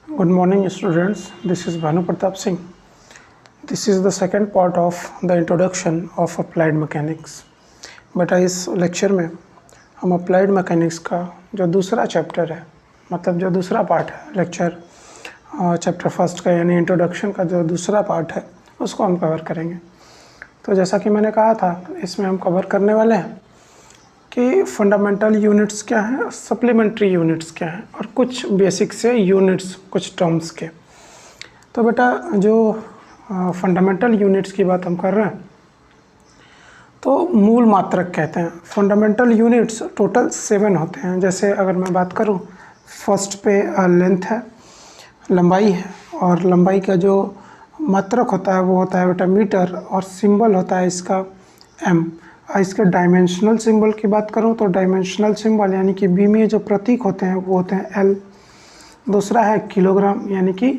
Good morning, students. This is Bhanu Pratap Singh. This is the second part of the introduction of applied mechanics. बेटा इस lecture में हम applied mechanics का जो दूसरा chapter है, मतलब जो दूसरा पार्ट है लेक्चर चैप्टर फर्स्ट का यानी इंट्रोडक्शन का जो दूसरा पार्ट है उसको हम कवर करेंगे। तो जैसा कि मैंने कहा था, इसमें हम कवर करने वाले हैं कि फंडामेंटल यूनिट्स क्या हैं, सप्लीमेंट्री यूनिट्स क्या हैं और कुछ बेसिक से यूनिट्स, कुछ टर्म्स के। तो बेटा जो फंडामेंटल यूनिट्स की बात हम कर रहे हैं तो मूल मात्रक कहते हैं। फंडामेंटल यूनिट्स टोटल 7 होते हैं। जैसे अगर मैं बात करूं, फर्स्ट पे लेंथ है, लंबाई है, और लंबाई का जो मात्रक होता है वो होता है बेटा मीटर, और सिंबल होता है इसका एम। इसके डायमेंशनल सिंबल की बात करूं तो डायमेंशनल सिंबल यानी कि बी में जो प्रतीक होते हैं वो होते हैं एल। दूसरा है किलोग्राम यानी कि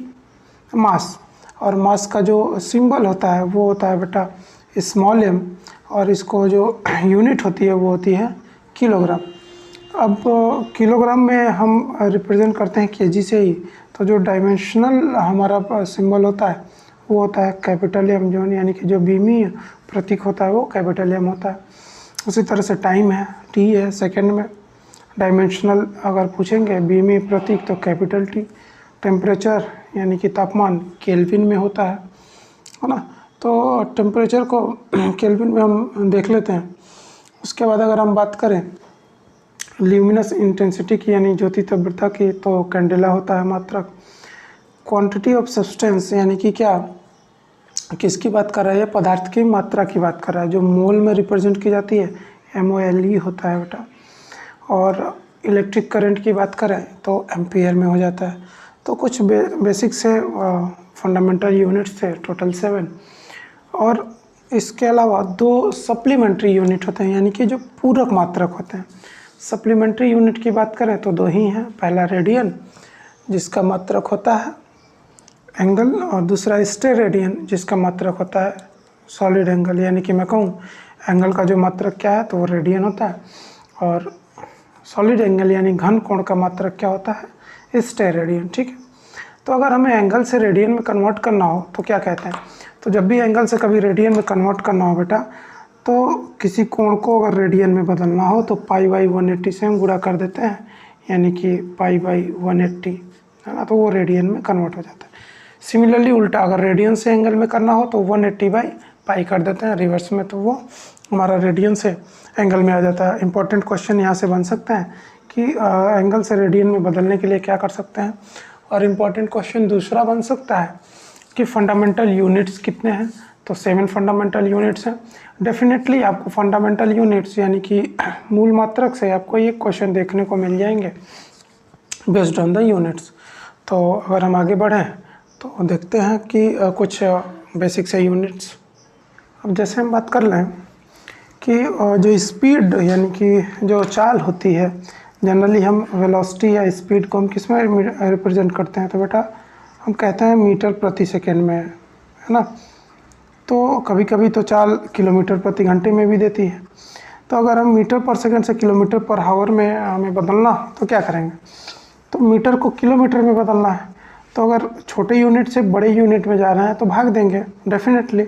मास, और मास का जो सिंबल होता है वो होता है बेटा स्मॉल एम, और इसको जो यूनिट होती है वो होती है किलोग्राम। अब किलोग्राम में हम रिप्रेजेंट करते हैं केजी से ही, तो जो डायमेंशनल हमारा सिंबल होता है वो होता है कैपिटल एम, जो यानी कि जो बीमी प्रतीक होता है वो कैपिटल एम होता है। उसी तरह से टाइम है, टी है सेकंड में। डायमेंशनल अगर पूछेंगे बीमी प्रतीक तो कैपिटल टी। टेम्परेचर यानी कि तापमान केल्विन में होता है ना। तो टेम्परेचर को केल्विन में हम देख लेते हैं। उसके बाद अगर हम बात करें ल्यूमिनस इंटेंसिटी की यानी ज्योति तीव्रता की, तो कैंडेला होता है मात्रक। क्वांटिटी ऑफ सब्सटेंस यानी कि क्या, किसकी बात कर रहा है, ये पदार्थ की मात्रा की बात कर रहा है, जो मोल में रिप्रेजेंट की जाती है MOLE होता है बेटा। और इलेक्ट्रिक करंट की बात करें तो एम्पियर में हो जाता है। तो कुछ बेसिक से फंडामेंटल यूनिट्स थे, टोटल 7। और इसके अलावा 2 सप्लीमेंट्री यूनिट होते हैं यानी कि जो पूरक मात्रक होते हैं। सप्लीमेंट्री यूनिट की बात करें तो 2 ही हैं। पहला रेडियन जिसका मात्रक होता है एंगल, और दूसरा स्टेरेडियन जिसका मात्रक होता है सॉलिड एंगल। यानी कि मैं कहूँ एंगल का जो मात्रक क्या है तो वो रेडियन होता है, और सॉलिड एंगल यानी घन कोण का मात्रक क्या होता है, स्टेरेडियन। ठीक है। तो अगर हमें एंगल से रेडियन में कन्वर्ट करना हो तो क्या कहते हैं, तो जब भी एंगल से कभी रेडियन में कन्वर्ट करना हो बेटा, तो किसी कोण को अगर रेडियन में बदलना हो तो π/180 से हम गुणा कर देते हैं, यानी कि π/180 है ना, तो वो रेडियन में कन्वर्ट हो जाता है। सिमिलरली उल्टा अगर रेडियन से एंगल में करना हो तो 180/π कर देते हैं रिवर्स में, तो वो हमारा रेडियन से एंगल में आ जाता है। इंपॉर्टेंट क्वेश्चन यहाँ से बन सकते हैं कि एंगल से रेडियन में बदलने के लिए क्या कर सकते हैं। और इम्पॉर्टेंट क्वेश्चन दूसरा बन सकता है कि फंडामेंटल यूनिट्स कितने हैं, तो 7 फंडामेंटल यूनिट्स हैं। डेफिनेटली आपको फंडामेंटल यूनिट्स यानी कि मूल मात्रक से आपको ये क्वेश्चन देखने को मिल जाएंगे बेस्ड ऑन द यूनिट्स। तो अगर हम आगे बढ़ें तो देखते हैं कि कुछ बेसिक से यूनिट्स। अब जैसे हम बात कर लें कि जो स्पीड यानी कि जो चाल होती है, जनरली हम वेलोसिटी या स्पीड को हम किस में रिप्रेजेंट करते हैं, तो बेटा हम कहते हैं मीटर प्रति सेकेंड में, है ना। तो कभी कभी तो चाल किलोमीटर प्रति घंटे में भी देती है। तो अगर हम मीटर पर सेकेंड से किलोमीटर पर हावर में हमें बदलना तो क्या करेंगे, तो मीटर को किलोमीटर में बदलना है। तो अगर छोटे यूनिट से बड़े यूनिट में जा रहे हैं तो भाग देंगे डेफिनेटली।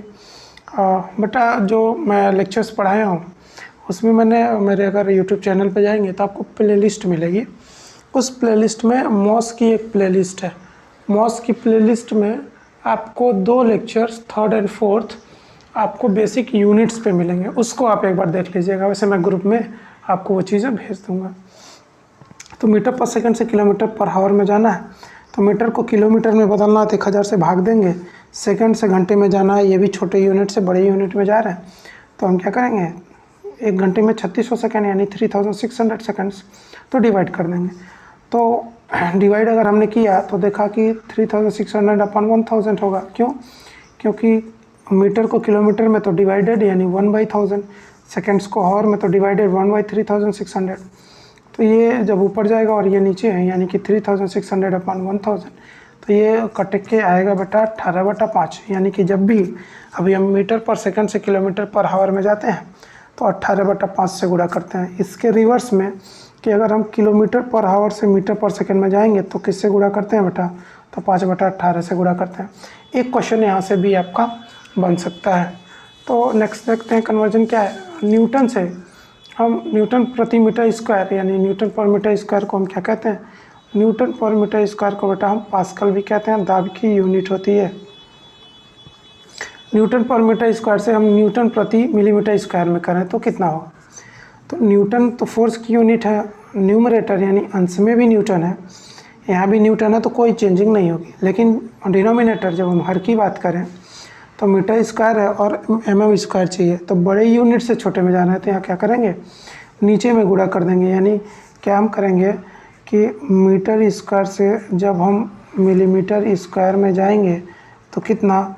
बेटा जो मैं लेक्चर्स पढ़ाया हूँ उसमें मैंने मेरे अगर यूट्यूब चैनल पे जाएंगे तो आपको प्लेलिस्ट मिलेगी। उस प्लेलिस्ट में मॉस की एक प्लेलिस्ट है। मॉस की प्लेलिस्ट में आपको 2 लेक्चर्स 3rd और 4th आपको बेसिक यूनिट्स पे मिलेंगे, उसको आप एक बार देख लीजिएगा। वैसे मैं ग्रुप में आपको वो चीज़ें भेज दूँगा। तो मीटर पर सेकंड से किलोमीटर पर हावर में जाना है, तो मीटर को किलोमीटर में बदलना है तो 1000 से भाग देंगे। सेकंड से घंटे में जाना है, ये भी छोटे यूनिट से बड़े यूनिट में जा रहे हैं, तो हम क्या करेंगे, 1 घंटे में 3600 सेकंड यानी 3600 सेकंड्स, तो डिवाइड कर देंगे। तो डिवाइड अगर हमने किया तो देखा कि 3600/1000 होगा। क्यों, क्योंकि मीटर को किलोमीटर में तो डिवाइडेड यानी 1/1000, सेकेंड्स को हावर में तो डिवाइडेड 1/3600। तो ये जब ऊपर जाएगा और ये नीचे है यानी कि 3600/1000, तो ये कट के आएगा बेटा 18/5। यानी कि जब भी अभी हम मीटर पर सेकंड से किलोमीटर पर हावर में जाते हैं तो 18/5 से गुणा करते हैं। इसके रिवर्स में कि अगर हम किलोमीटर पर हावर से मीटर पर सेकंड में जाएंगे तो किससे गुणा करते हैं बेटा, तो 5/18 से गुणा करते हैं। एक क्वेश्चन यहाँ से भी आपका बन सकता है। तो नेक्स्ट देखते हैं कन्वर्जन क्या है। न्यूटन से हम न्यूटन प्रति मीटर स्क्वायर यानी न्यूटन पर मीटर स्क्वायर को हम क्या कहते हैं, न्यूटन पर मीटर स्क्वायर को बेटा हम पास्कल भी कहते हैं, दाब की यूनिट होती है। न्यूटन पर मीटर स्क्वायर से हम न्यूटन प्रति मिलीमीटर स्क्वायर में करें तो कितना होगा। तो न्यूटन तो फोर्स की यूनिट है, न्यूमरेटर यानी अंश में भी न्यूटन है, यहाँ भी न्यूटन है, तो कोई चेंजिंग नहीं होगी। लेकिन डिनोमिनेटर जब हम हर की बात करें तो मीटर स्क्वायर है और mm स्क्वायर चाहिए, तो बड़े यूनिट से छोटे में जाना है, तो यहाँ क्या करेंगे, नीचे में गुणा कर देंगे। यानी क्या हम करेंगे कि मीटर स्क्वायर से जब हम मिलीमीटर स्क्वायर में जाएंगे तो कितना,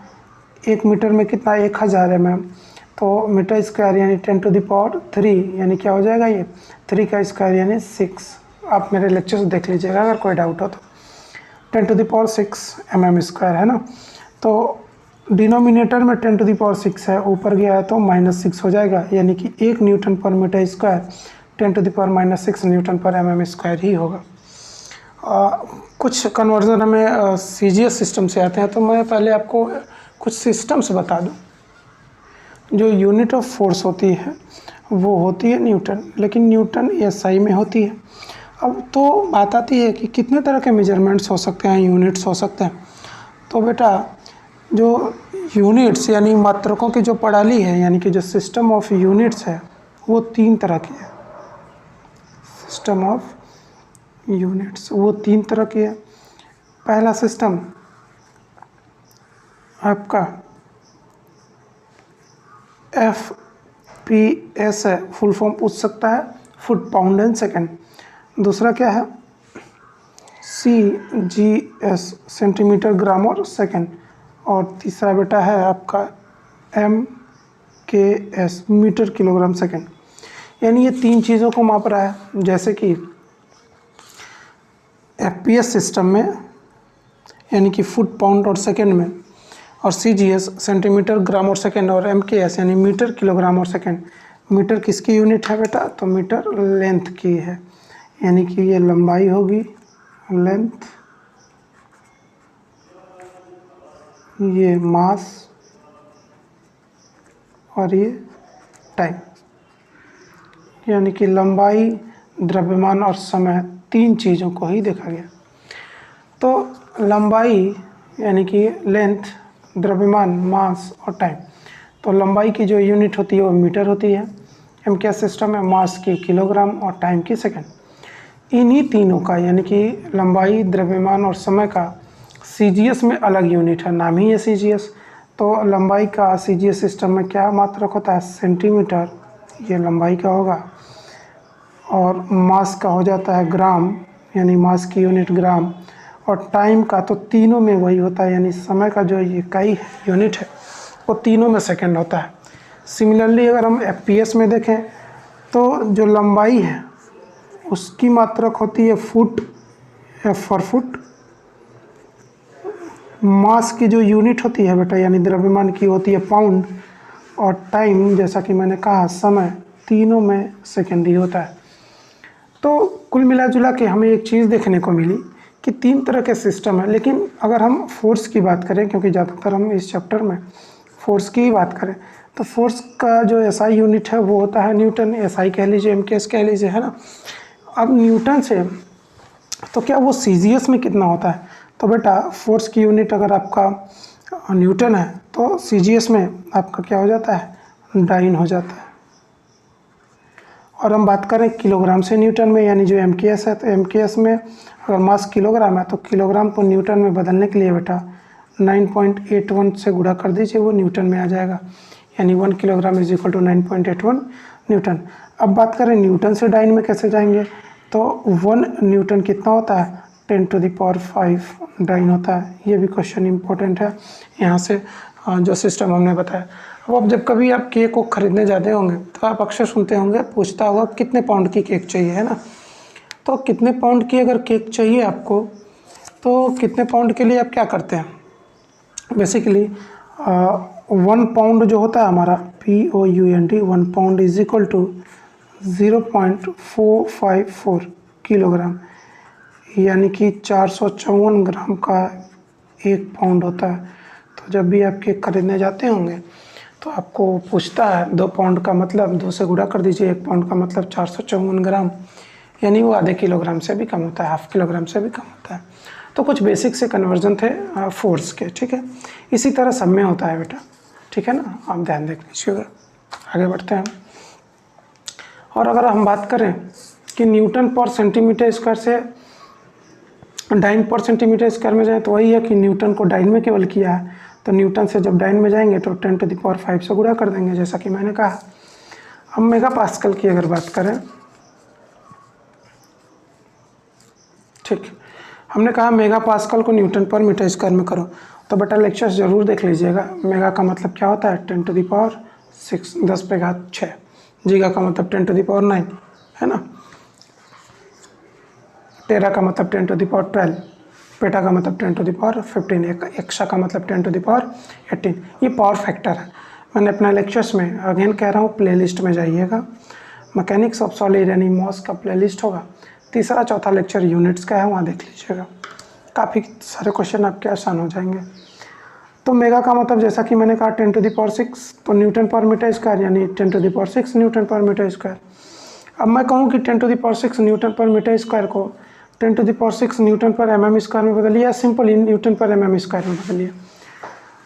1 मीटर में कितना 1000 mm, तो मीटर स्क्वायर यानी 10⁻³ यानी क्या हो जाएगा, ये 3 का स्क्वायर यानी 6। आप मेरे लेक्चर्स देख लीजिएगा अगर कोई डाउट हो तो। 10⁻6 mm स्क्वायर है ना। तो डिनोमिनेटर में 10⁻6 है, ऊपर गया है तो -6 हो जाएगा, यानी कि 1 न्यूटन पर मीटर स्क्वायर 10⁻⁻6 न्यूटन पर mm स्क्वायर ही होगा। कुछ कन्वर्जन हमें CGS सिस्टम से आते हैं, तो मैं पहले आपको कुछ सिस्टम्स बता दूं। जो यूनिट ऑफ फोर्स होती है वो होती है न्यूटन, लेकिन न्यूटन SI में होती है। अब तो बात आती है कि कितने तरह के मेजरमेंट्स हो सकते हैं, यूनिट्स हो सकते हैं। तो बेटा जो यूनिट्स यानी मात्रकों की जो प्रणाली है, यानी कि जो सिस्टम ऑफ यूनिट्स है, वो 3 तरह की है। सिस्टम ऑफ यूनिट्स वो 3 तरह की है। पहला सिस्टम आपका FPS है, फुल फॉर्म पूछ सकता है, फुट पाउंड एंड सेकेंड। दूसरा क्या है, CGS सेंटीमीटर ग्राम और सेकेंड। और तीसरा बेटा है आपका MKS मीटर किलोग्राम सेकेंड। यानी ये 3 चीज़ों को माप रहा है। जैसे कि FPS सिस्टम में यानी कि फुट पाउंड और सेकेंड में, और CGS सेंटीमीटर ग्राम और सेकेंड, और MKS यानी मीटर किलोग्राम और सेकेंड। मीटर किसकी यूनिट है बेटा, तो मीटर लेंथ की है, यानी कि ये लंबाई होगी, लेंथ, ये मास और ये टाइम। यानी कि लंबाई, द्रव्यमान और समय 3 चीज़ों को ही देखा गया। तो लंबाई यानी कि लेंथ, द्रव्यमान, मास और टाइम। तो लंबाई की जो यूनिट होती है वो मीटर होती है, MKS सिस्टम में, मास की किलोग्राम और टाइम की सेकेंड। इन्हीं तीनों का यानी कि लंबाई, द्रव्यमान और समय का CGS में अलग यूनिट है, नाम ही है CGS। तो लंबाई का CGS सिस्टम में क्या मात्रक होता है, सेंटीमीटर, ये लंबाई का होगा। और मास का हो जाता है ग्राम, यानी मास की यूनिट ग्राम। और टाइम का तो तीनों में वही होता है, यानी समय का जो इकाई यूनिट है वो तीनों में सेकंड होता है। सिमिलरली अगर हम FPS में देखें तो जो लंबाई है उसकी मात्रक होती है फुट, F फॉर फुट। मास की जो यूनिट होती है बेटा यानी द्रव्यमान की होती है पाउंड। और टाइम जैसा कि मैंने कहा समय, तीनों में सेकेंड ही होता है। तो कुल मिला जुला के हमें एक चीज़ देखने को मिली कि 3 तरह के सिस्टम है। लेकिन अगर हम फोर्स की बात करें, क्योंकि ज़्यादातर हम इस चैप्टर में फोर्स की ही बात करें, तो फोर्स का जो SI यूनिट है वो होता है न्यूटन। SI कह लीजिए, MKS कह लीजिए, है ना। अब न्यूटन से तो क्या वो CGS में कितना होता है, तो बेटा फोर्स की यूनिट अगर आपका न्यूटन है तो CGS में आपका क्या हो जाता है, डाइन हो जाता है। और हम बात करें किलोग्राम से न्यूटन में, यानी जो MKS है, तो MKS में अगर मास किलोग्राम है तो किलोग्राम को न्यूटन में बदलने के लिए बेटा 9.81 से गुणा कर दीजिए, वो न्यूटन में आ जाएगा। यानी 1 kilogram is equal to 9.81 newton. अब बात करें न्यूटन से डाइन में कैसे जाएंगे, तो 1 न्यूटन कितना होता है, 10⁵ डाइन होता है। ये भी क्वेश्चन इंपॉर्टेंट है यहाँ से जो सिस्टम हमने बताया। अब जब कभी आप केक को ख़रीदने जाते होंगे तो आप अक्सर सुनते होंगे, पूछता होगा कितने पाउंड की केक चाहिए, है ना। तो कितने पाउंड की अगर केक चाहिए आपको, तो कितने पाउंड के लिए आप क्या करते हैं, बेसिकली 1 पाउंड जो होता है हमारा POUND, 1 pound is equal to 0.454 kilogram. यानी कि 454 ग्राम का 1 पाउंड होता है। तो जब भी आप केक खरीदने जाते होंगे तो आपको पूछता है 2 पाउंड का मतलब 2 से गुणा कर दीजिए, 1 पाउंड का मतलब 454 ग्राम, यानी वो आधे किलोग्राम से भी कम होता है, हाफ किलोग्राम से भी कम होता है। तो कुछ बेसिक से कन्वर्जन थे फोर्स के, ठीक है। इसी तरह सब में होता है बेटा, ठीक है ना, आप ध्यान देख लीजिएगा। आगे बढ़ते हैं। और अगर हम बात करें कि न्यूटन पर सेंटीमीटर स्क्वायर से डाइन पर सेंटीमीटर स्क्वायर में जाए तो वही है कि न्यूटन को डाइन में केवल किया है, तो न्यूटन से जब डाइन में जाएंगे तो 10⁵ से गुणा कर देंगे, जैसा कि मैंने कहा। अब मेगा पास्कल की अगर बात करें, ठीक, हमने कहा मेगा पास्कल को न्यूटन पर मीटर स्क्वायर में करो, तो बेटा लेक्चर्स ज़रूर देख लीजिएगा। मेगा का मतलब क्या होता है 10⁶, 10⁶। जीगा का मतलब 10⁹, है ना। टेरा का मतलब 10⁻12, पेटा का मतलब 10⁻15, एक्सा का मतलब 10⁻18। ये पावर फैक्टर है। मैंने अपने लेक्चर्स में अगेन कह रहा हूँ, प्लेलिस्ट में जाइएगा, मैकेनिक्स ऑफ सॉलिड यानी मॉस का प्लेलिस्ट होगा, तीसरा चौथा लेक्चर यूनिट्स का है, वहाँ देख लीजिएगा। काफ़ी सारे क्वेश्चन आपके आसान हो जाएंगे। तो मेगा का मतलब जैसा कि मैंने कहा 10⁶, तो न्यूटन पर मीटर स्क्वायर यानी 10⁶ न्यूटन पर मीटर स्क्वायर। अब मैं कहूँ कि 10⁶ न्यूटन पर मीटर स्क्वायर को 10⁶ न्यूटन पर mm स्क्वायर में बदलिए, या सिंपली न्यूटन पर mm स्क्वायर में बदलिए,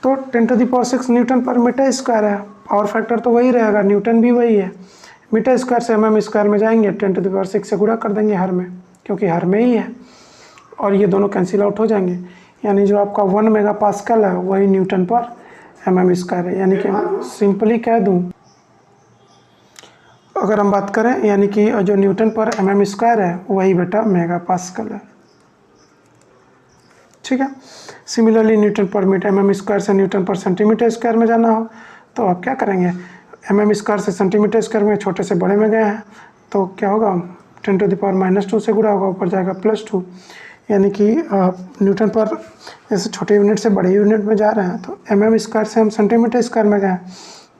तो 10⁶ न्यूटन पर मीटर स्क्वायर है। पावर फैक्टर तो वही रहेगा, न्यूटन भी वही है। मीटर स्क्वायर से mm स्क्वायर में जाएंगे, 10⁶ से गुणा कर देंगे हर में, क्योंकि हर में ही है, और ये दोनों कैंसिल आउट हो जाएंगे, यानी जो आपका 1 मेगा पास्कल है वही न्यूटन पर mm स्क्वायर है। यानी कि सिंपली कह दूँ, अगर हम बात करें, यानी कि जो न्यूटन पर mm स्क्वायर है वही बेटा मेगा पास्कल है, ठीक है। सिमिलरली न्यूटन पर मीटर mm स्क्वायर से न्यूटन पर सेंटीमीटर स्क्वायर में जाना हो तो आप क्या करेंगे, mm स्क्वायर से सेंटीमीटर स्क्वायर में छोटे से बड़े में गए हैं तो क्या होगा, 10⁻⁻2 से गुणा होगा, ऊपर जाएगा +2, यानी कि न्यूटन पर जैसे छोटे यूनिट से बड़े यूनिट में जा रहे हैं, तो mm स्क्वायर से हम सेंटीमीटर स्क्वायर में गए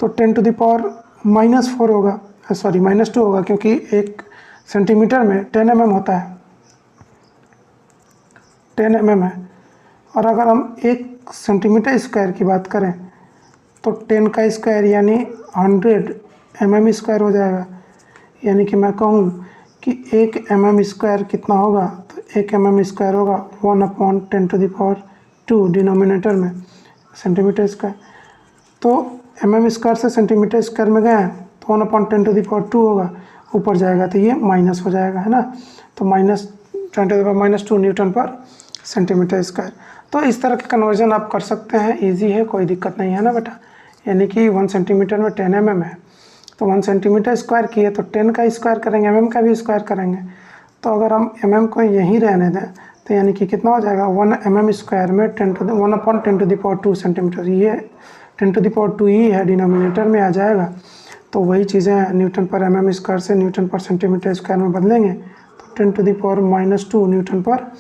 तो 10⁻⁻4 होगा, सॉरी -2 होगा, क्योंकि 1 सेंटीमीटर में 10 mm होता है, 10 mm है। और अगर हम 1 सेंटीमीटर स्क्वायर की बात करें तो 10 का स्क्वायर यानी 100 mm स्क्वायर हो जाएगा। यानी कि मैं कहूँ कि 1 mm स्क्वायर कितना होगा, तो 1 mm स्क्वायर होगा 1/10⁻², डिनोमिनेटर में सेंटीमीटर स्क्वायर। तो mm स्क्वायर से सेंटीमीटर स्क्वायर में गए तो 1/10⁻² होगा, ऊपर जाएगा तो ये माइनस हो जाएगा, है ना। तो -10⁻⁻2 न्यूटन पर सेंटीमीटर स्क्वायर। तो इस तरह के कन्वर्जन आप कर सकते हैं, इजी है, कोई दिक्कत नहीं है ना बेटा। यानी कि 1 सेंटीमीटर में 10 mm है, तो 1 सेंटीमीटर स्क्वायर किए तो 10 का स्क्वायर करेंगे, mm का भी स्क्वायर करेंगे। तो अगर हम mm को यहीं रहने दें तो यानी कि कितना हो जाएगा, 1 mm स्क्वायर में 1/10⁻² सेंटीमीटर, ये 10⁻² ही है, डिनोमिनेटर में आ जाएगा। तो वही चीज़ें न्यूटन पर mm स्क्वायर से न्यूटन पर सेंटीमीटर स्क्वायर में बदलेंगे तो 10⁻⁻2 न्यूटन पर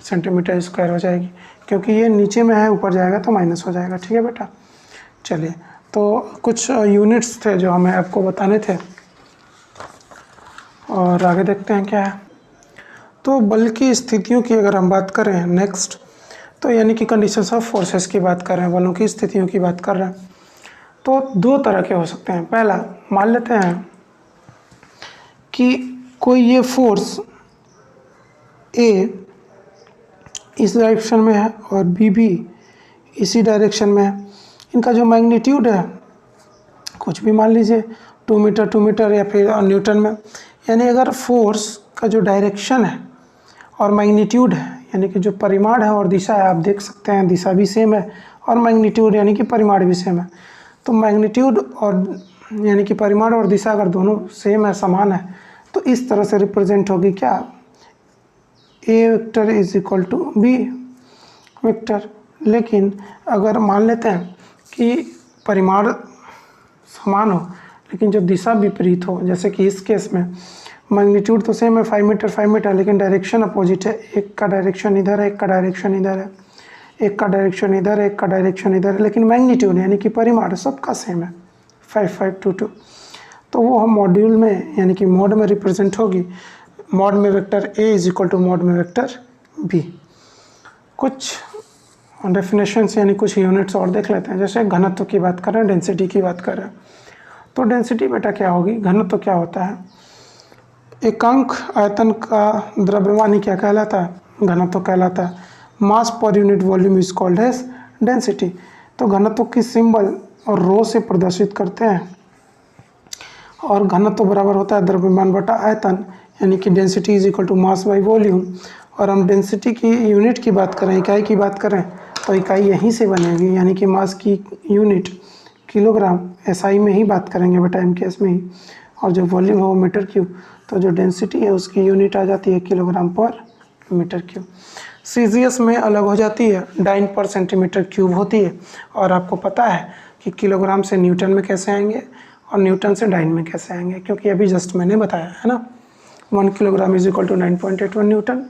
सेंटीमीटर स्क्वायर हो जाएगी, क्योंकि ये नीचे में है, ऊपर जाएगा तो माइनस हो जाएगा, ठीक है बेटा। चलिए, तो कुछ यूनिट्स थे जो हमें आपको बताने थे, और आगे देखते हैं क्या है। तो बल की स्थितियों की अगर हम बात करें नेक्स्ट, तो यानी कि कंडीशंस ऑफ फोर्सेस की बात कर रहे हैं, बलों की स्थितियों की बात कर रहे हैं। तो 2 तरह के हो सकते हैं। पहला, मान लेते हैं कि कोई ये फोर्स A इस डायरेक्शन में है और B भी इसी डायरेक्शन में है। इनका जो मैग्नीट्यूड है कुछ भी मान लीजिए 2 मीटर या फिर न्यूटन में। यानी अगर फोर्स का जो डायरेक्शन है और मैग्नीट्यूड है, यानी कि जो परिमाण है और दिशा है, आप देख सकते हैं दिशा भी सेम है और मैग्नीट्यूड यानी कि परिमाण भी सेम है। तो मैग्नीट्यूड और यानी कि परिमाण और दिशा अगर दोनों सेम है, समान है, तो इस तरह से रिप्रेजेंट होगी क्या, A vector is equal to B vector. लेकिन अगर मान लेते हैं कि परिमाण समान हो लेकिन जब दिशा विपरीत हो, जैसे कि इस केस में मैग्नीट्यूड तो सेम है 5 मीटर, लेकिन डायरेक्शन अपोजिट है, एक का डायरेक्शन इधर है, एक का डायरेक्शन इधर है, एक का डायरेक्शन इधर है, एक का डायरेक्शन इधर है, लेकिन मैग्नीट्यूड यानी कि परिमाण सबका सेम है 5522। तो वो हम मॉड्यूल में यानी कि मोड में रिप्रेजेंट होगी, मोड में vector A is equal to mode में वेक्टर बी। कुछ डेफिनेशंस यानी कुछ यूनिट्स और देख लेते हैं। जैसे घनत्व की बात कर रहे हैं, डेंसिटी की बात कर रहे हैं, तो डेंसिटी बेटा क्या होगी, घनत्व क्या होता है, एकांक आयतन का द्रव्यमान ही क्या कहलाता है, घनत्व कहलाता है। Mass per unit volume is called as density. तो घनत्व की सिंबल और रो से प्रदर्शित करते हैं, और घनत्व बराबर होता है द्रव्यमान बटा आयतन, यानी कि density is equal to mass by volume. और हम डेंसिटी की यूनिट की बात करें, इकाई की बात करें, तो इकाई यहीं से बनेगी, यानी कि मास की यूनिट किलोग्राम, एसआई में ही बात करेंगे बेटा, एमकेएस में ही। और जो वॉल्यूम है वो मीटर क्यूब, तो जो डेंसिटी है उसकी यूनिट आ जाती है kilogram per metre cube. CGS में अलग हो जाती है, डाइन पर सेंटीमीटर क्यूब होती है। और आपको पता है कि किलोग्राम से न्यूटन में कैसे आएंगे और न्यूटन से डाइन में कैसे आएंगे, क्योंकि अभी जस्ट मैंने बताया है ना। 1 kilogram is equal to 9.81 newton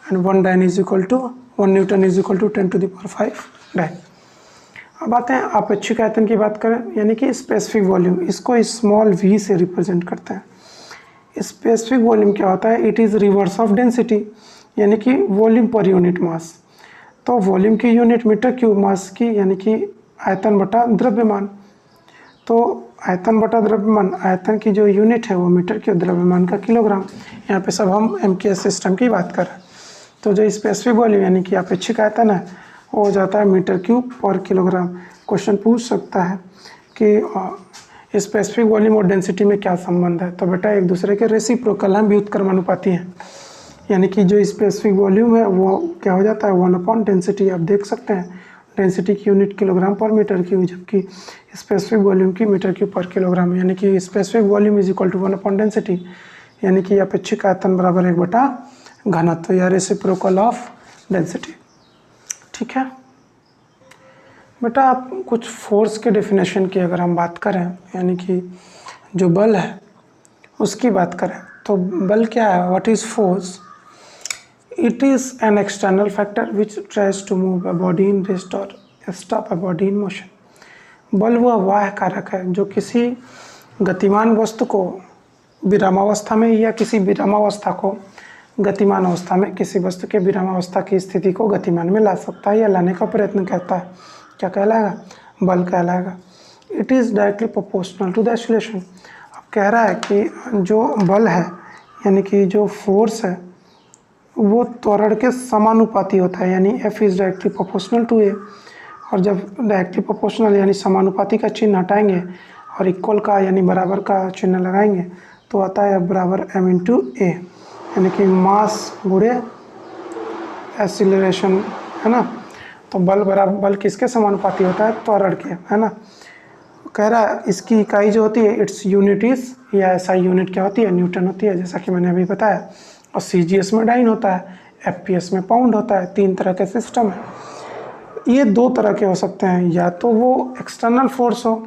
and 1 dyne is equal to 1 newton is equal to 10⁵ dyne. अब आते हैं आपेक्षिक आयतन की बात करें, यानी कि स्पेसिफिक वॉल्यूम, इसको स्मॉल v से रिप्रेजेंट करते हैं। स्पेसिफिक वॉल्यूम क्या होता है, it is reverse of density, यानी कि वॉल्यूम पर यूनिट मास। तो वॉल्यूम की यूनिट मीटर क्यूब, मास की यानी कि आयतन बटा द्रव्यमान। तो आयतन बटा द्रव्यमान, आयतन की जो यूनिट है वो मीटर क्यूब, द्रव्यमान का किलोग्राम। यहाँ पे सब हम एमकेएस सिस्टम की बात कर रहे हैं। तो जो स्पेसिफिक वॉल्यूम यानी कि अपेक्षिक आयतन है वो हो जाता है metre cube per kilogram. Question पूछ सकता है कि स्पेसिफिक वॉल्यूम और डेंसिटी में क्या संबंध है, तो बेटा एक दूसरे के रेसिप्रोकल हैं, व्युत्क्रमानुपाती हैं। यानी कि जो स्पेसिफिक वॉल्यूम है वो क्या हो जाता है 1 डेंसिटी। आप देख सकते हैं डेंसिटी की unit kilogram per metre cube, जबकि स्पेसिफिक वॉल्यूम की मीटर क्यूब पर किलोग्राम। यानी कि specific volume is equal to 1 density, यानी कि अपेक्षिक आयतन बराबर 1 बटा घनत्व या रेसिप्रोकल ऑफ डेंसिटी। ठीक है बेटा, आप कुछ फोर्स के डेफिनेशन की अगर हम बात करें, यानी कि जो बल है उसकी बात करें, तो बल क्या है, what is force? It is an external factor which tries to move a body in rest or stop a body in motion. बल वह बाह्य कारक है जो किसी गतिमान वस्तु को विरामावस्था में या किसी विरामावस्था को गतिमान अवस्था में, किसी वस्तु के विरामावस्था की स्थिति को गतिमान में ला सकता है या लाने का प्रयत्न करता है। क्या कहलाएगा? बल कहलाएगा। It is directly proportional to the acceleration. अब कह रहा है कि जो बल है यानी कि जो फोर्स है वो त्वरण के समानुपाती होता है, यानी F is directly proportional to A। और जब डायरेक्टली प्रोपोर्शनल यानी समानुपाती का चिन्ह हटाएंगे और इक्वल का यानी बराबर का चिन्ह लगाएंगे तो आता है F बराबर m इंटू A, यानी कि मास गुणे एक्सीलरेशन, है ना। तो बल बराबर, बल किसके समानुपाती होता है? त्वरण के, है ना। कह रहा है इसकी इकाई जो होती है इट्स यूनिट इज, या एसआई यूनिट क्या होती है? न्यूटन होती है, जैसा कि मैंने अभी बताया। और सीजीएस में डाइन होता है, एफपीएस में पाउंड होता है। 3 तरह के सिस्टम है। ये 2 तरह के हो सकते हैं, या तो वो एक्सटर्नल फोर्स हो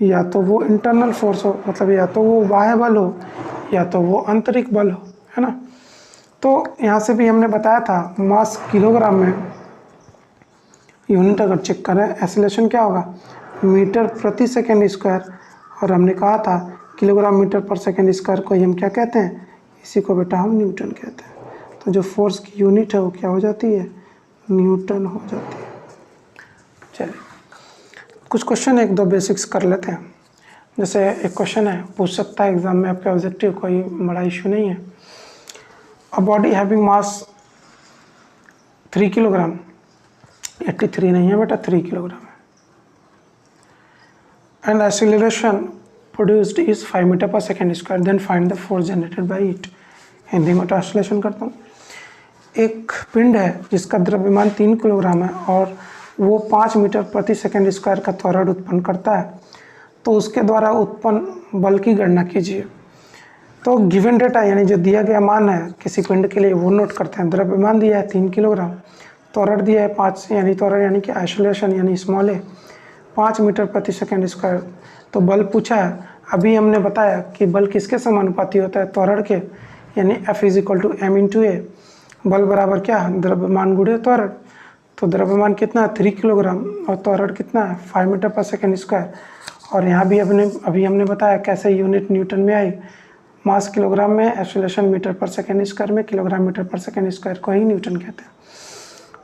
या तो वो इंटरनल फोर्स हो, मतलब या तो वो बाह्य बल हो या तो वो आंतरिक बल हो, है ना। तो यहाँ से भी हमने बताया था मास किलोग्राम में यूनिट अगर चेक करें, एक्सीलरेशन क्या होगा? मीटर प्रति सेकेंड स्क्वायर। और हमने कहा था kilogram metre per second square को हम क्या कहते हैं? इसी को बेटा हम न्यूटन कहते हैं। तो जो फोर्स की यूनिट है वो क्या हो जाती है? न्यूटन हो जाती है। चलिए कुछ क्वेश्चन 1-2 बेसिक्स कर लेते हैं। जैसे एक क्वेश्चन है, पूछ सकता है एग्जाम में आपका ऑब्जेक्टिव, कोई बड़ा इशू नहीं है। A body having mass 3 kilogram, 83 नहीं है बेटा, 3 किलोग्राम है, and acceleration produced is 5 metre per second square, then find the force generated by it. Hindi में ट्रांसलेशन करता हूँ। एक पिंड है जिसका द्रव्यमान 3 किलोग्राम है और वो 5 मीटर प्रति सेकेंड स्क्वायर का त्वरण उत्पन्न करता है, तो उसके द्वारा उत्पन्न बल की गणना कीजिए। तो गिवन डेटा यानी जो दिया गया मान है किसी पिंड के लिए वो नोट करते हैं। द्रव्यमान दिया है 3 किलोग्राम, त्वरण दिया है 5, यानी त्वरण यानी कि एक्सीलरेशन यानी स्मॉल ए 5 मीटर प्रति सेकेंड स्क्वायर। तो बल पूछा है, अभी हमने बताया कि बल किसके समानुपाती होता है? त्वरण के, यानी F is equal to m into a. बल बराबर क्या? द्रव्यमान गुणे त्वरण। तो द्रव्यमान कितना है? 3 किलोग्राम और त्वरण कितना है? 5 मीटर पर सेकेंड स्क्वायर। और यहाँ भी अभी हमने बताया कैसे यूनिट न्यूटन में आई, मास किलोग्राम में, acceleration metre per second square में, kilogram metre per second square को ही न्यूटन कहते हैं।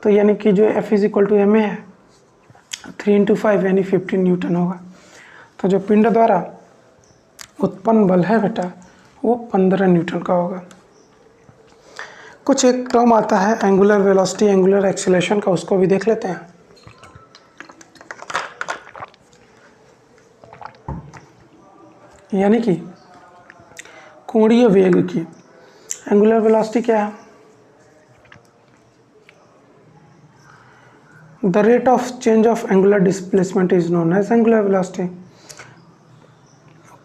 तो यानी कि जो F = ma है 3 × 5 यानी 15 न्यूटन होगा। तो जो पिंड द्वारा उत्पन्न बल है बेटा वो 15 न्यूटन का होगा। कुछ एक टर्म आता है एंगुलर वेलोसिटी, एंगुलर एक्सीलरेशन का, उसको भी देख लेते हैं। यानी कि कोणीय वेग की एंगुलर वेलोसिटी क्या है? The rate of change of angular displacement is known as angular velocity.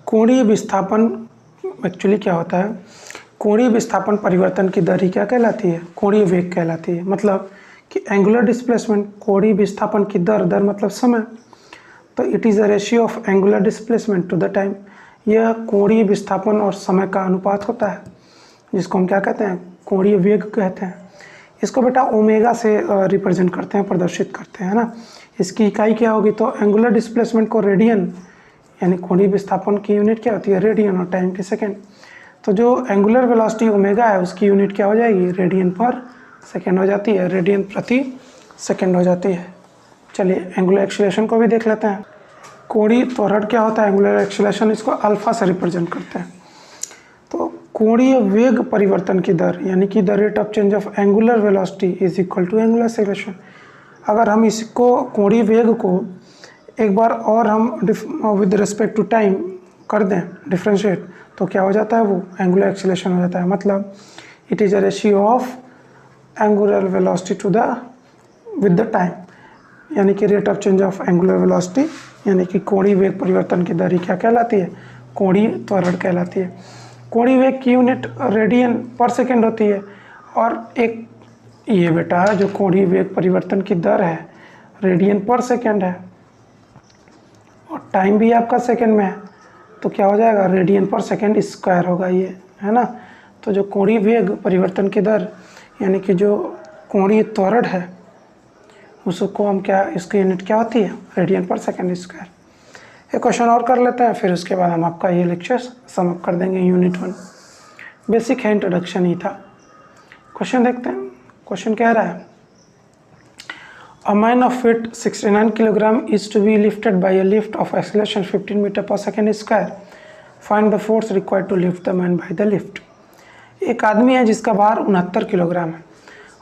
कोणीय विस्थापन एक्चुअली क्या होता है? कोणीय विस्थापन परिवर्तन की दर ही क्या कहलाती है? कोणीय वेग कहलाती है। मतलब कि एंगुलर डिस्प्लेसमेंट, कोणीय विस्थापन की दर, दर मतलब समय, तो it is a ratio of angular displacement to the time. यह कोणीय विस्थापन और समय का अनुपात होता है, जिसको हम क्या कहते हैं? कोणीय वेग कहते हैं। इसको बेटा ओमेगा से रिप्रेजेंट करते हैं, प्रदर्शित करते हैं ना। इसकी इकाई क्या होगी? तो एंगुलर डिस्प्लेसमेंट को रेडियन, यानी कोणीय विस्थापन की यूनिट क्या होती है? रेडियन, और टाइम के सेकेंड। तो जो एंगुलर वेलोसिटी ओमेगा है उसकी यूनिट क्या हो जाएगी? रेडियन पर सेकेंड हो जाती है, रेडियन प्रति सेकेंड हो जाती है। चलिए एंगुलर एक्सीलरेशन को भी देख लेते हैं। कोणीय त्वरण क्या होता है? एंगुलर एक्सीलरेशन, इसको अल्फा से रिप्रेजेंट करते हैं। तो कोणीय वेग परिवर्तन की दर यानी कि the rate of change of angular velocity is equal to angular acceleration. अगर हम इसको कोणीय वेग को एक बार और हम विद रिस्पेक्ट टू टाइम कर दें डिफ्रेंशिएट, तो क्या हो जाता है? वो एंगुलर एक्सीलरेशन हो जाता है। मतलब it is a ratio of angular velocity to the with the time, यानी कि rate of change of angular velocity यानी कि कोणीय वेग परिवर्तन की दर क्या कहलाती है? कोणीय त्वरण कहलाती है। कोणीय वेग की यूनिट रेडियन पर सेकेंड होती है, और एक ये बेटा जो कोणीय वेग परिवर्तन की दर है रेडियन पर सेकेंड है, और टाइम भी आपका सेकेंड में है, तो क्या हो जाएगा? रेडियन पर सेकेंड स्क्वायर होगा ये, है ना। तो जो कोणीय वेग परिवर्तन की दर यानी कि जो कोणीय त्वरण है उसको हम क्या, इसकी यूनिट क्या होती है? रेडियन पर सेकेंड स्क्वायर। एक क्वेश्चन और कर लेते हैं, फिर उसके बाद हम आपका ये लेक्चर समाप्त कर देंगे। यूनिट 1 बेसिक है, इंट्रोडक्शन ही था। क्वेश्चन देखते हैं। क्वेश्चन कह रहा है A man of weight 69 kg is to be lifted by a lift of acceleration 15 meter per second square. Find the force required to lift the man by the lift. एक आदमी है जिसका भार 69 किलोग्राम है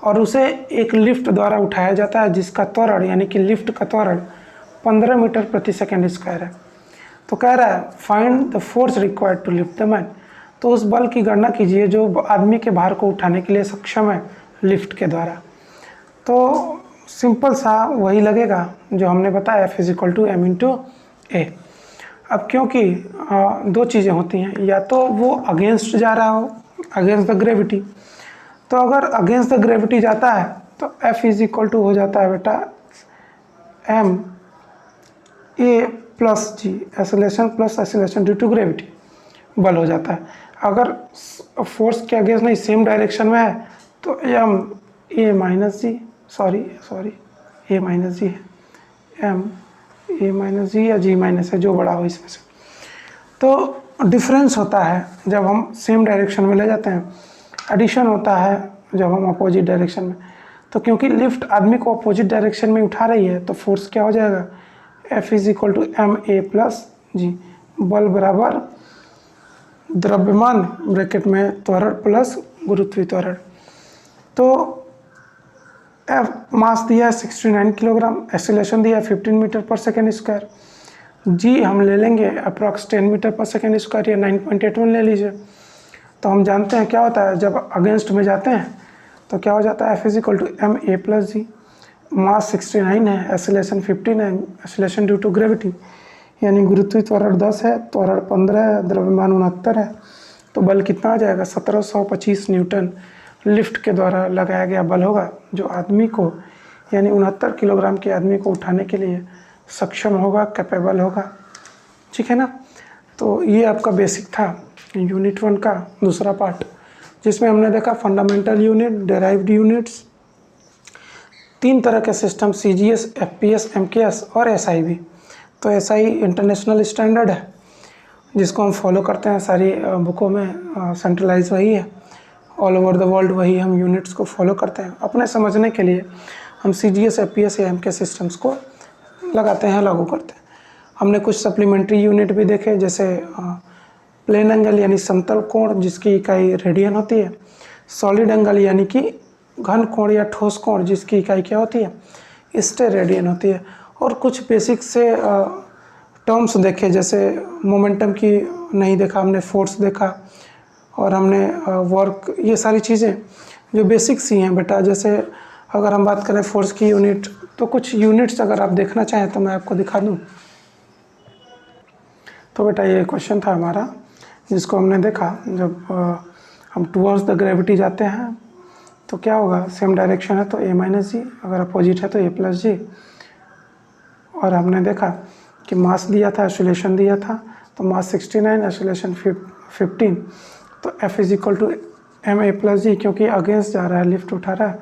और उसे एक लिफ्ट द्वारा उठाया जाता है जिसका त्वरण यानी कि लिफ्ट का त्वरण 15 मीटर प्रति सेकेंड स्क्वायर है। तो कह रहा है find the force required to lift the man. तो उस बल की गणना कीजिए जो आदमी के भार को उठाने के लिए सक्षम है लिफ्ट के द्वारा। तो सिंपल सा वही लगेगा जो हमने बताया, F = m × a। अब क्योंकि दो चीज़ें होती हैं, या तो वो अगेंस्ट जा रहा हो, अगेंस्ट द ग्रेविटी, तो अगर अगेंस्ट द ग्रेविटी जाता है तो F = हो जाता है बेटा m a + g, acceleration plus acceleration due to gravity, बल हो जाता है। अगर फोर्स के अगेंस्ट नहीं, सेम डायरेक्शन में है तो m a - g, sorry a - g है, m a - g या g - है, जो बड़ा हो इसमें से। तो डिफरेंस होता है जब हम सेम डायरेक्शन में ले जाते हैं, एडिशन होता है जब हम अपोजिट डायरेक्शन में। तो क्योंकि लिफ्ट आदमी को अपोजिट डायरेक्शन में उठा रही है तो फोर्स क्या हो जाएगा? F = m a + g। बल बराबर द्रव्यमान ब्रैकेट में त्वरण प्लस गुरुत्वीय त्वरण। तो मास दिया है 69 किलोग्राम, एक्सीलरेशन दिया है 15 मीटर पर सेकेंड स्क्वायर, जी हम ले लेंगे approx 10 metre per second square या 9.81 ले लीजिए। तो हम जानते हैं क्या होता है जब अगेंस्ट में जाते हैं तो क्या हो जाता है? F = m a + g। मास 69 है, एक्सीलरेशन 15 है, एक्सीलरेशन ड्यू टू ग्रेविटी यानी गुरुत्वीय त्वरण 10 है, त्वरण 15 है, द्रव्यमान 69 है। तो बल कितना आ जाएगा? 1725 न्यूटन लिफ्ट के द्वारा लगाया गया बल होगा जो आदमी को यानी 69 किलोग्राम के आदमी को उठाने के लिए सक्षम होगा, कैपेबल होगा। ठीक है ना। तो ये आपका बेसिक था यूनिट 1 का दूसरा पार्ट, जिसमें हमने देखा फंडामेंटल यूनिट, डेराइव्ड यूनिट्स, 3 तरह के सिस्टम CGS, FPS, MKS और SI भी। तो SI इंटरनेशनल स्टैंडर्ड है जिसको हम फॉलो करते हैं सारी बुकों में, सेंट्रलाइज वही है, ऑल ओवर द वर्ल्ड वही हम यूनिट्स को फॉलो करते हैं। अपने समझने के लिए हम CGS, FPS या MK सिस्टम्स को लगाते हैं, लागू करते हैं। हमने कुछ सप्लीमेंट्री यूनिट भी देखे, जैसे प्लेन एंगल यानी समतल कोण जिसकी इकाई रेडियन होती है, सॉलिड एंगल यानी कि घन कोण या ठोस कोण जिसकी इकाई क्या होती है, स्टेरेडियन होती है। और कुछ बेसिक से टर्म्स देखे, जैसे मोमेंटम की नहीं देखा हमने, फोर्स देखा और हमने वर्क, ये सारी चीज़ें जो बेसिक सी हैं बेटा। जैसे अगर हम बात करें फोर्स की यूनिट, तो कुछ यूनिट्स अगर आप देखना चाहें तो मैं आपको दिखा दूं। तो बेटा ये क्वेश्चन था हमारा जिसको हमने देखा, जब हम टुवर्ड्स द ग्रेविटी जाते हैं तो क्या होगा, सेम डायरेक्शन है तो A-G, अगर अपोजिट है तो A+G। और हमने देखा कि मास दिया था, एक्सेलरेशन दिया था, तो मास 69, एक्सेलरेशन 15, तो F = ma+g, क्योंकि अगेंस्ट जा रहा है, लिफ्ट उठा रहा है,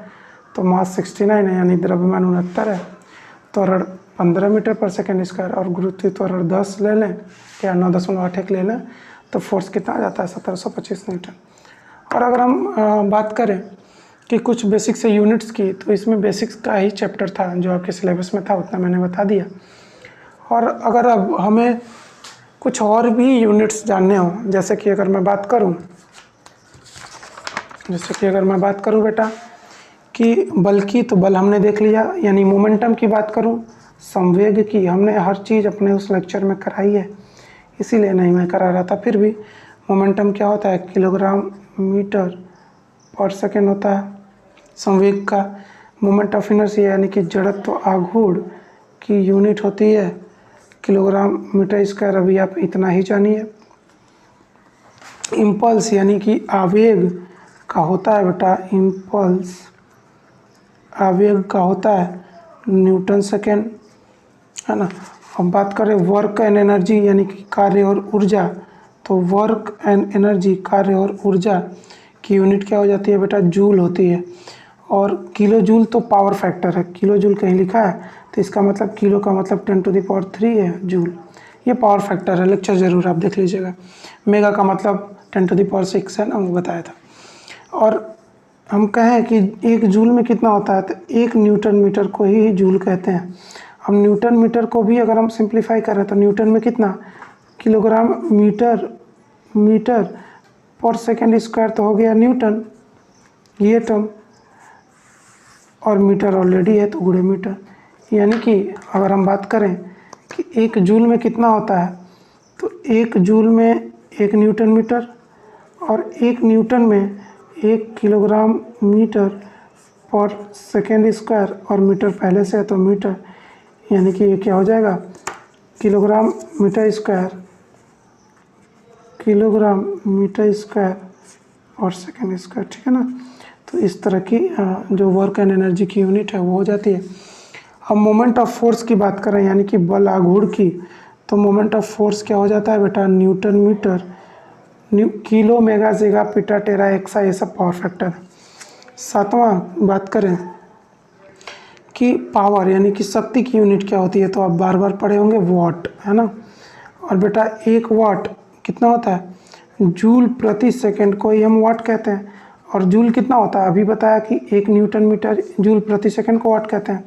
तो मास 69 है यानी द्रव्यमान 69 है, त्वरण 15 मीटर पर सेकेंड स्क्वायर, और गुरुत्वीय त्वरण 10 ले लें या 9.81 ले लें तो फोर्स कितना आ जाता है, 1725 न्यूटन। और अगर हम बात करें कि कुछ बेसिक से यूनिट्स की, तो इसमें बेसिक्स का ही चैप्टर था जो आपके सिलेबस में था, उतना मैंने बता दिया। और अगर अब हमें कुछ और भी यूनिट्स जानने हो, जैसे कि अगर मैं बात करूं बेटा कि बल की, तो बल हमने देख लिया, यानी मोमेंटम की बात करूं, संवेग की हमने हर चीज़ अपने उस लेक्चर में कराई है, इसीलिए नहीं मैं करा रहा था। फिर भी मोमेंटम क्या होता है, किलोग्राम मीटर पर सेकेंड होता है। संवेग का मोमेंट ऑफ इनर्शिया यानी कि जड़त्व आघूर्ण की यूनिट होती है किलोग्राम मीटर स्क्वायर, अभी आप इतना ही जानिए। इम्पल्स यानी कि आवेग का होता है बेटा, इम्पल्स आवेग का होता है न्यूटन सेकेंड, है ना। हम बात करें वर्क एंड एनर्जी यानी कि कार्य और ऊर्जा, तो वर्क एंड एनर्जी, कार्य और ऊर्जा की यूनिट क्या हो जाती है बेटा, जूल होती है। और किलो जूल तो पावर फैक्टर है, किलो जूल कहीं लिखा है तो इसका मतलब किलो का मतलब 10⁻³ है जूल, ये पावर फैक्टर है, लेक्चर ज़रूर आप देख लीजिएगा। मेगा का मतलब 10⁻6 है ना, वो बताया था। और हम कहें कि एक जूल में कितना होता है, तो 1 न्यूटन मीटर को ही जूल कहते हैं। हम न्यूटन मीटर को भी अगर हम सिंप्लीफाई करें तो न्यूटन में कितना, kilogram metre per second square तो हो गया न्यूटन, ये टर्म, और मीटर ऑलरेडी है तो गुणे मीटर। यानी कि अगर हम बात करें कि 1 जूल में कितना होता है, तो 1 जूल में 1 न्यूटन मीटर, और 1 न्यूटन में 1 kilogram metre per second square, और मीटर पहले से है तो मीटर, यानी कि ये क्या हो जाएगा, किलोग्राम मीटर स्क्वायर और सेकेंड स्क्वायर, ठीक है ना। तो इस तरह की जो वर्क एंड एनर्जी की यूनिट है वो हो जाती है। हम मोमेंट ऑफ फोर्स की बात करें यानी कि बल आघूर्ण की, तो मोमेंट ऑफ फोर्स क्या हो जाता है बेटा, न्यूटन मीटर, किलो मेगा जेगा पीटा टेरा एक्सा, ये सब पावर फैक्टर है। 7वां बात करें कि पावर यानी कि शक्ति की यूनिट क्या होती है, तो आप बार बार पढ़े होंगे, वाट, है ना। और बेटा 1 वाट कितना होता है, जूल प्रति सेकंड को ही हम वाट कहते हैं। और जूल कितना होता है, अभी बताया कि 1 न्यूटन मीटर जूल प्रति सेकंड को वाट कहते हैं।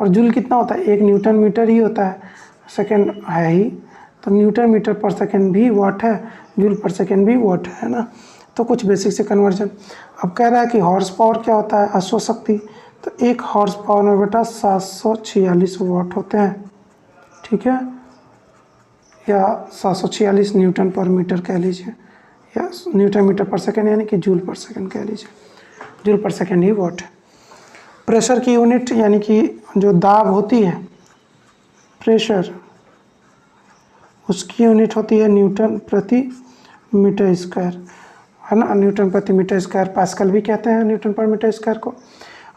और जूल कितना होता है, 1 न्यूटन मीटर ही होता है, सेकंड है ही, तो न्यूटन मीटर पर सेकंड भी वाट है, जूल पर सेकंड भी वाट है ना। तो कुछ बेसिक से कन्वर्जन। अब कह रहा है कि हॉर्स पावर क्या होता है, अश्व शक्ति, तो 1 हॉर्स पावर में बेटा 746 वाट होते हैं, ठीक है, या 746 न्यूटन पर मीटर कह लीजिए, या न्यूटन मीटर पर सेकंड यानी कि जूल पर सेकंड कह लीजिए, जूल पर सेकंड ही वाट है। प्रेशर की यूनिट यानी कि जो दाब होती है, प्रेशर, उसकी यूनिट होती है न्यूटन प्रति मीटर स्क्वायर, है ना। न्यूटन प्रति मीटर स्क्वायर, पास्कल भी कहते हैं न्यूटन पर मीटर स्क्वायर को।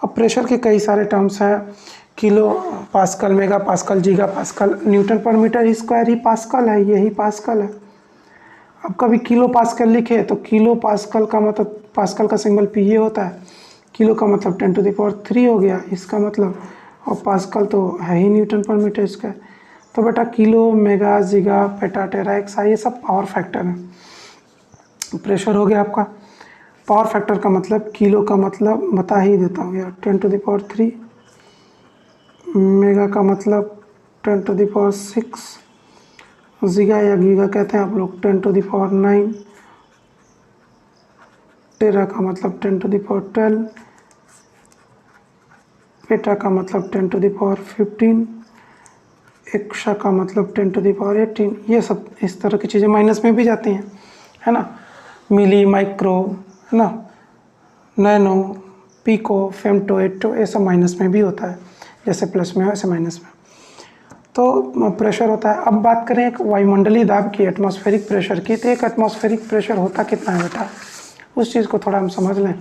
अब प्रेशर के कई सारे टर्म्स हैं, kilo pascal, mega pascal, जीगा pascal, Newton पर मीटर स्क्वायर ही पास्कल है, यही पास्कल है। अब कभी किलो पास्कल लिखे तो किलो पास्कल का मतलब, पास्कल का सिंबल पी होता है, किलो का मतलब 10⁻³ हो गया इसका मतलब, और पास्कल तो है ही न्यूटन पर मीटर स्क्वायर। तो बेटा किलो, मेगा, जिगा, पेटा, टेरा, एक्सा ये सब पावर फैक्टर हैं। प्रेशर हो गया आपका। पावर फैक्टर का मतलब किलो का मतलब बता ही देता हूँ यार, 10⁻3। मेगा का मतलब 10⁻6। जिगा या गीगा कहते हैं आप लोग 10⁻9। टेरा का मतलब 10⁻12। पेटा का मतलब 10⁻15। एक्सा का मतलब 10⁻18। ये सब इस तरह की चीज़ें माइनस में भी जाती हैं, है ना। मिली, माइक्रो, है ना, नैनो, पिको, फेमटो, एटो, ये सब माइनस में भी होता है। जैसे प्लस में हो वैसे माइनस में। तो प्रेशर होता है। अब बात करें एक वायुमंडलीय दाब की, एटमॉस्फेरिक प्रेशर की, तो एक एटमॉस्फेरिक प्रेशर होता कितना है बेटा, उस चीज़ को थोड़ा हम समझ लें।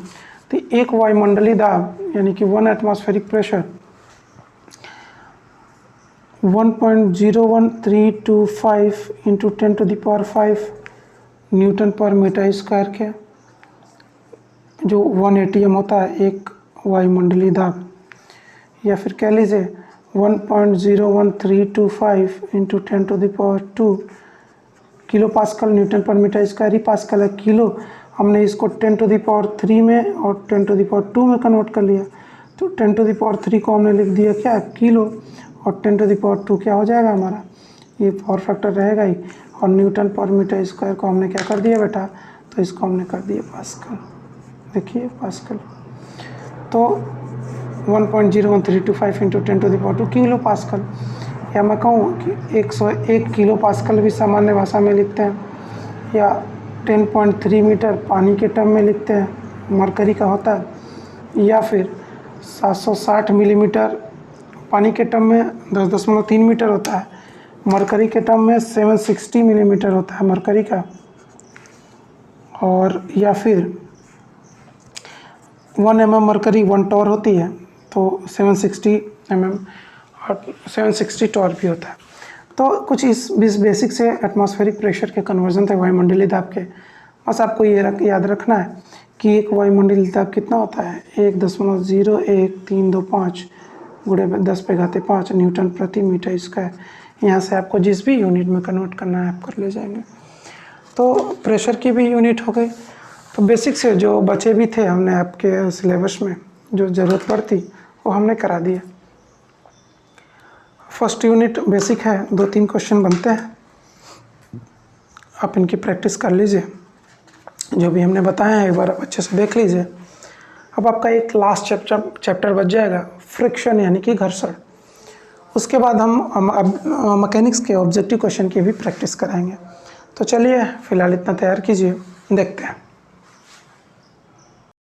तो एक वायुमंडलीय दाब यानी कि 1 एटमॉस्फेरिक प्रेशर 1.01325 इंटू 10⁵ न्यूटन पर मीटर स्क्वायर के, जो 1 ATM होता है एक वायुमंडलीय दाब। या फिर कह लीजिए 1.01325 इंटू 10⁻² किलो पास्कल न्यूटन पर मीटर स्क्वायर ही पास्कल है। किलो हमने इसको 10⁻3 में और 10⁻2 में कन्वर्ट कर लिया, तो 10⁻3 को हमने लिख दिया क्या, किलो, और 10⁻2 क्या हो जाएगा हमारा, ये पावर फैक्टर रहेगा ही। और न्यूटन पर मीटर स्क्वायर को हमने क्या कर दिया बेटा, तो इसको हमने कर दिया पास्कल। देखिए पास्कल, तो 1.01325 इंटू 10⁻2 किलो पास्कल, या मैं कहूँ कि 101 किलो पास्कल भी सामान्य भाषा में लिखते हैं, या 10.3 मीटर पानी के टर्म में लिखते हैं, मरकरी का होता है, या फिर 760 मिलीमीटर पानी के टर्म में 10.3 मीटर होता है, मरकरी के टर्म में 760 मिलीमीटर होता है मरकरी का, और या फिर 1 mm मरकरी 1 टॉर होती है, तो 760 mm और 760 टॉर भी होता है। तो कुछ इस बेसिक से एटमॉस्फेरिक प्रेशर के कन्वर्जन थे वायुमंडलीय दाब के। बस आपको ये याद रखना है कि एक वायुमंडलीय दाब कितना होता है, 1.01325 गुणे 10⁵5 न्यूटन प्रति मीटर स्क्वायर। यहाँ से आपको जिस भी यूनिट में कन्वर्ट करना है आप कर ले जाएंगे। तो प्रेशर की भी यूनिट हो गई। तो बेसिक से जो बचे भी थे हमने आपके सिलेबस में, जो ज़रूरत पड़ती वो हमने करा दिया। फर्स्ट यूनिट बेसिक है, 2-3 क्वेश्चन बनते हैं, आप इनकी प्रैक्टिस कर लीजिए। जो भी हमने बताया है एक बार आप अच्छे से देख लीजिए। अब आपका एक लास्ट चैप्टर बच जाएगा, फ्रिक्शन यानी कि घर्षण। उसके बाद हम मैकेनिक्स के ऑब्जेक्टिव क्वेश्चन की भी प्रैक्टिस कराएंगे। तो चलिए फिलहाल इतना तैयार कीजिए, देखते हैं।